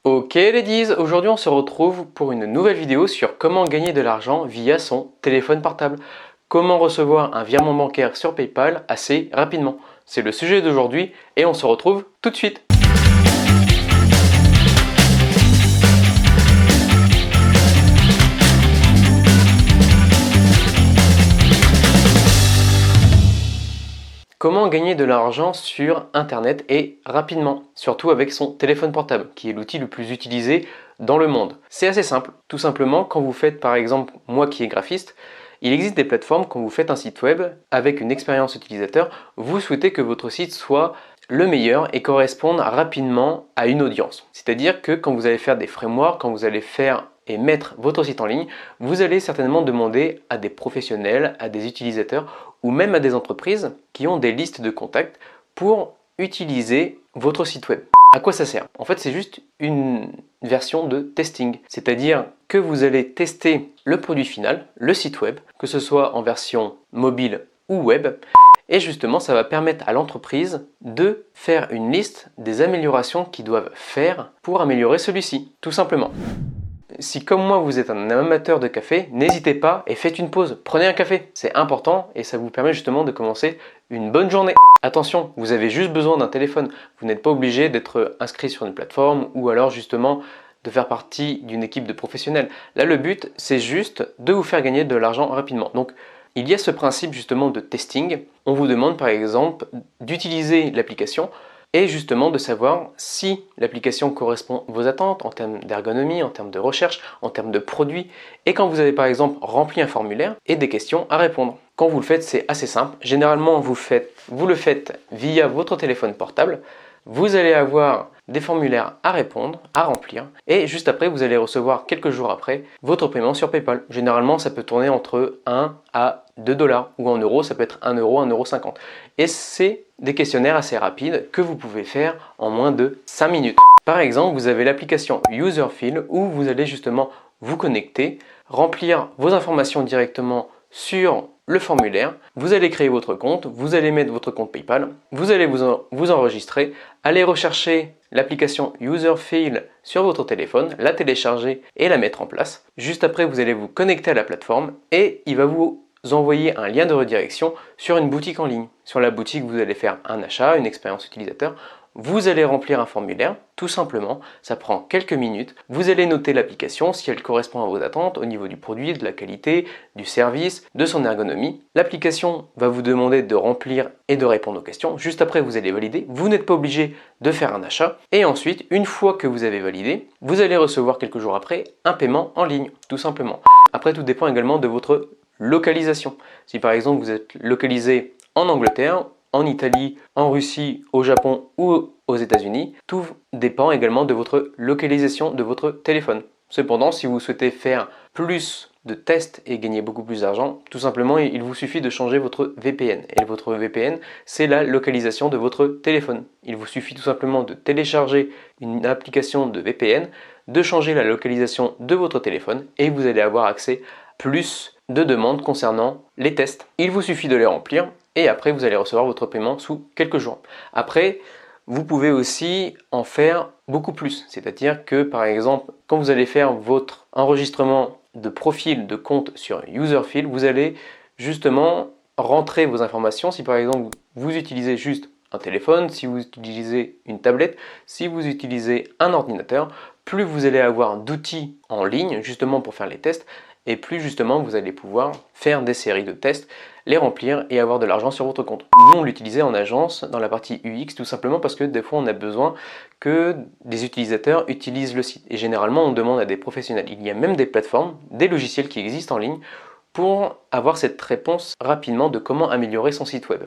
Ok ladies, aujourd'hui on se retrouve pour une nouvelle vidéo sur comment gagner de l'argent via son téléphone portable. Comment recevoir un virement bancaire sur PayPal assez rapidement. C'est le sujet d'aujourd'hui et on se retrouve tout de suite. Comment gagner de l'argent sur internet et rapidement, surtout avec son téléphone portable, qui est l'outil le plus utilisé dans le monde. C'est assez simple, tout simplement quand vous faites par exemple, moi qui est graphiste, il existe des plateformes quand vous faites un site web avec une expérience utilisateur, vous souhaitez que votre site soit le meilleur et corresponde rapidement à une audience. C'est-à-dire que quand vous allez faire des frameworks, quand vous allez faire et mettre votre site en ligne, vous allez certainement demander à des professionnels, à des utilisateurs ou même à des entreprises qui ont des listes de contacts pour utiliser votre site web. À quoi ça sert? En fait, c'est juste une version de testing, c'est-à-dire que vous allez tester le produit final, le site web, que ce soit en version mobile ou web, et justement, ça va permettre à l'entreprise de faire une liste des améliorations qu'ils doivent faire pour améliorer celui-ci, tout simplement. Si comme moi vous êtes un amateur de café, n'hésitez pas et faites une pause, prenez un café, c'est important et ça vous permet justement de commencer une bonne journée. Attention, vous avez juste besoin d'un téléphone, vous n'êtes pas obligé d'être inscrit sur une plateforme ou alors justement de faire partie d'une équipe de professionnels. Là le but c'est juste de vous faire gagner de l'argent rapidement. Donc il y a ce principe justement de testing, on vous demande par exemple d'utiliser l'application et justement de savoir si l'application correspond à vos attentes en termes d'ergonomie, en termes de recherche, en termes de produits, et quand vous avez par exemple rempli un formulaire et des questions à répondre. Quand vous le faites, c'est assez simple. Généralement, vous le faites via votre téléphone portable. Vous allez avoir des formulaires à répondre, à remplir, et juste après, vous allez recevoir quelques jours après votre paiement sur PayPal. Généralement, ça peut tourner entre 1 à 2 $, ou en euros, ça peut être 1 €, 1,50 €. Et c'est des questionnaires assez rapides que vous pouvez faire en moins de 5 minutes. Par exemple, vous avez l'application Userfill où vous allez justement vous connecter, remplir vos informations directement sur le formulaire, vous allez créer votre compte, vous allez mettre votre compte PayPal, vous allez vous enregistrer, aller rechercher l'application Userfill sur votre téléphone, la télécharger et la mettre en place. Juste après, vous allez vous connecter à la plateforme et il va vous envoyer un lien de redirection sur une boutique en ligne. Sur la boutique, vous allez faire un achat, une expérience utilisateur. Vous allez remplir un formulaire, tout simplement, ça prend quelques minutes. Vous allez noter l'application si elle correspond à vos attentes au niveau du produit, de la qualité, du service, de son ergonomie. L'application va vous demander de remplir et de répondre aux questions. Juste après, vous allez valider. Vous n'êtes pas obligé de faire un achat. Et ensuite, une fois que vous avez validé, vous allez recevoir quelques jours après un paiement en ligne, tout simplement. Après, tout dépend également de votre localisation. Si par exemple vous êtes localisé en Angleterre, en Italie, en Russie, au Japon ou aux États-Unis, tout dépend également de votre localisation de votre téléphone. Cependant, si vous souhaitez faire plus de tests et gagner beaucoup plus d'argent, tout simplement il vous suffit de changer votre VPN. Et votre VPN, c'est la localisation de votre téléphone. Il vous suffit tout simplement de télécharger une application de VPN, de changer la localisation de votre téléphone et vous allez avoir accès plus de demandes concernant les tests. Il vous suffit de les remplir et après vous allez recevoir votre paiement sous quelques jours. Après, vous pouvez aussi en faire beaucoup plus. C'est-à-dire que par exemple, quand vous allez faire votre enregistrement de profil de compte sur Userfill, vous allez justement rentrer vos informations. Si par exemple vous utilisez juste un téléphone, si vous utilisez une tablette, si vous utilisez un ordinateur, plus vous allez avoir d'outils en ligne justement pour faire les tests, et plus justement vous allez pouvoir faire des séries de tests, les remplir et avoir de l'argent sur votre compte. Nous on l'utilisait en agence dans la partie UX tout simplement parce que des fois on a besoin que des utilisateurs utilisent le site et généralement on demande à des professionnels. Il y a même des plateformes, des logiciels qui existent en ligne pour avoir cette réponse rapidement de comment améliorer son site web.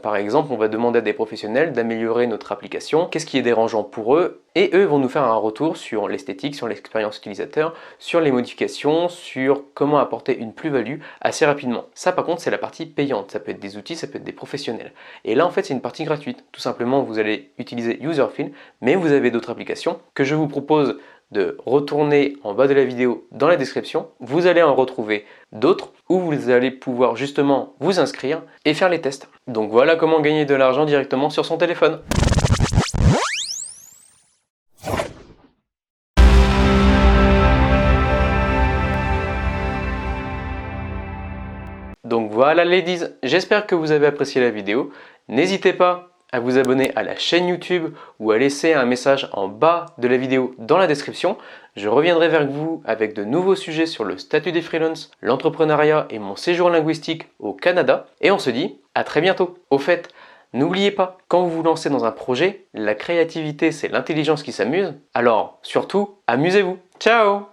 Par exemple, on va demander à des professionnels d'améliorer notre application, qu'est-ce qui est dérangeant pour eux, et eux vont nous faire un retour sur l'esthétique, sur l'expérience utilisateur, sur les modifications, sur comment apporter une plus-value assez rapidement. Ça par contre c'est la partie payante, ça peut être des outils, ça peut être des professionnels. Et là en fait c'est une partie gratuite, tout simplement vous allez utiliser Userfill, mais vous avez d'autres applications que je vous propose de retourner en bas de la vidéo dans la description, vous allez en retrouver d'autres où vous allez pouvoir justement vous inscrire et faire les tests. Donc voilà comment gagner de l'argent directement sur son téléphone. Voilà ladies, j'espère que vous avez apprécié la vidéo. N'hésitez pas à vous abonner à la chaîne YouTube ou à laisser un message en bas de la vidéo dans la description. Je reviendrai vers vous avec de nouveaux sujets sur le statut des freelances, l'entrepreneuriat et mon séjour linguistique au Canada. Et on se dit à très bientôt. Au fait, n'oubliez pas, quand vous vous lancez dans un projet, la créativité c'est l'intelligence qui s'amuse. Alors surtout, amusez-vous. Ciao!